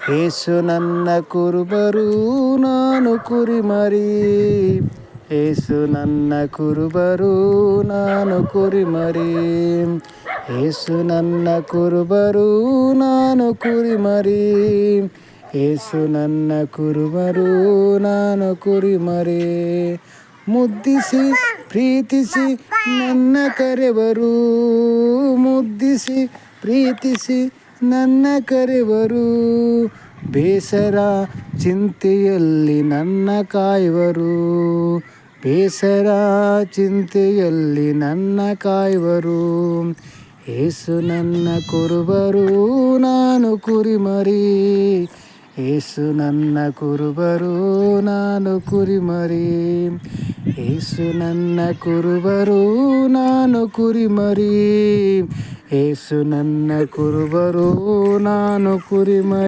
ಏಸು ನನ್ನ ಕುರುಬರು ನಾನು ಕುರಿಮರಿ. ಏಸು ನನ್ನ ಕುರುಬರು ನಾನು ಕುರಿಮರಿ. ಏಸು ನನ್ನ ಕುರುಬರು ನಾನು ಕುರಿಮರಿ. ಏಸು ನನ್ನ ಕುರುಬರು ನಾನು ಕುರಿಮರಿ. ಮುದ್ದಿಸಿ ಪ್ರೀತಿಸಿ ನನ್ನ ಕರೆವರು. ಮುದ್ದಿಸಿ ಪ್ರೀತಿಸಿ ನನ್ನ ಕರೆವರು. ಬೇಸರ ಚಿಂತೆಯಲ್ಲಿ ನನ್ನ ಕಾಯುವರು. ಬೇಸರ ಚಿಂತೆಯಲ್ಲಿ ನನ್ನ ಕಾಯುವರು. ಏಸು ನನ್ನ ಕುರುಬರು ನಾನು ಕುರಿಮರಿ. ಏಸು ನನ್ನ ಕುರುಬರು ನಾನು ಕುರಿಮರಿ. ಏಸು ನನ್ನ ಕುರುಬರು ನಾನು ಕುರಿಮರಿ. ಏಸು ನನ್ನ ಕುರುಬರು ನಾನು ಕುರಿಮರಿ.